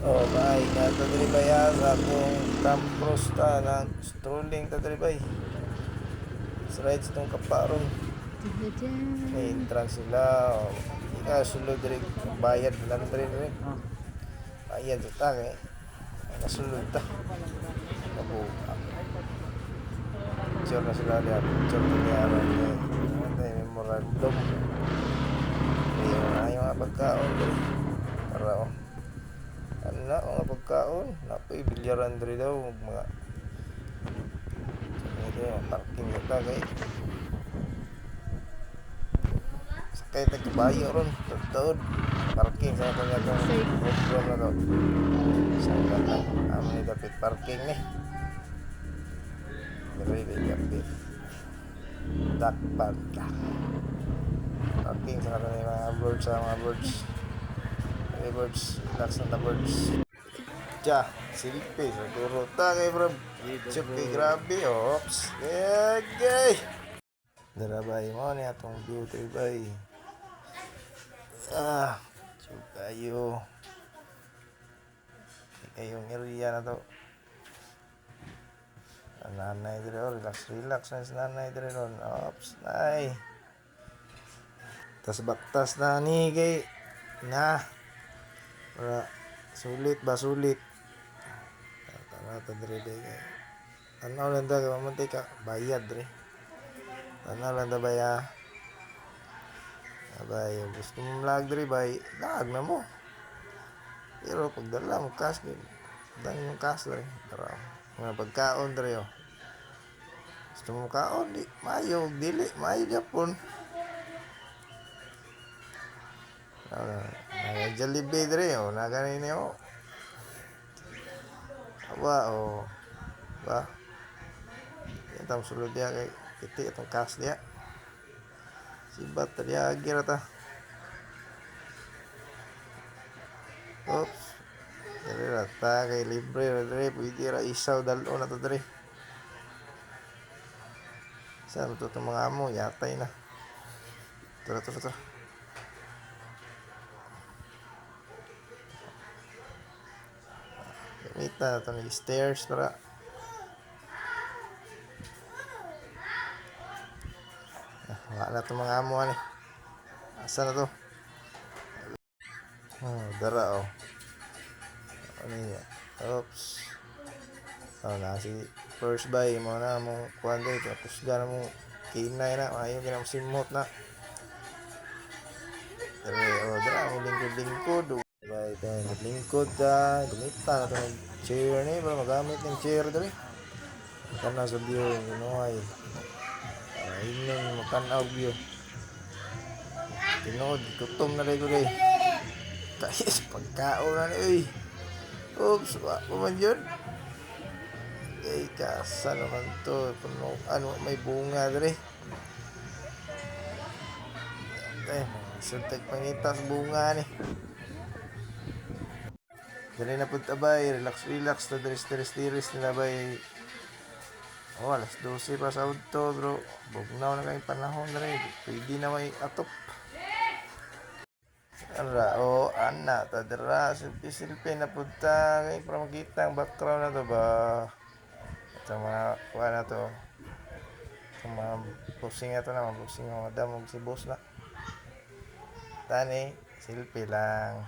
Oh, bay, natadribay sa akong Camp Prosta ng strolling tadribay. Sa rides tong kaparon. May entrance sila. Oh. Ika sulod diri bayad lang diri diri. Bayad sa tag eh. Nasulod ta. Kapo. Picture na sila diya. Picture na niya aron eh. Ano memorandum. Ayun na yung mga pagkaon diri. Para oh. Ano na mga pagkaon. Napoy bilyaran diri daw mga parking na tagay. Sakay tagbayo ron tod parking sa kanya itong program na to sangga na amin dapat parking ni very dapat dakpan ka parking sa kanya mga birds relax na birds tja silpi sa turo ta kay bro chupi grabe ops gay darabay mo ni atong beauty bay kayo kayong area na to nanay dire oh, relax na si nanay dire ron ops nay tas baktas na ni kay na para sulit tara ta dire kay tanaw lang ta mamatay ka bayad dire tanaw lang ta baya abay gusto mo lag dire bay lag na mo pero pagdala mo cash dang yung cash dire tara mga pagkaon dire oh gusto mo kaon di mayo dili mayo gyapon Jollibee dire oh nagani ni oh aba oh ba itong sulod dia kay kiti itong cash dia sibat dia agira ta oops dire rata kay libre dire pwede ra isaw dalo na to dire sa to mga amo yatay na tara gamita ito ng stairs para wala na ito mga amo ani asa na to dara oh ano niya oops na si first buy mo na mong kuhan day tapos gana mong kinay na ayaw ginang simot na dara mo lingkod diba ito lingkod ka gumita na ito ng chair ni para magamit ng chair dali kana sa view inuhay inyong makanaw view tinod gutom na rin ko kay kayas pagkaon na ni oops pa man yun kay kasa naman to puno ano may bunga dali suntek pangitas bunga ni dali na punta bay relax na diris nila bay alas 12 pa sa auto bro bugnaw na kay panahon na rin pwede na may atop ara ana tadra silpi na punta kay para makita ang background na to ba ito mga kuha na to itong mga boxing na to na mga boxing mga damog si boss na tani silpi lang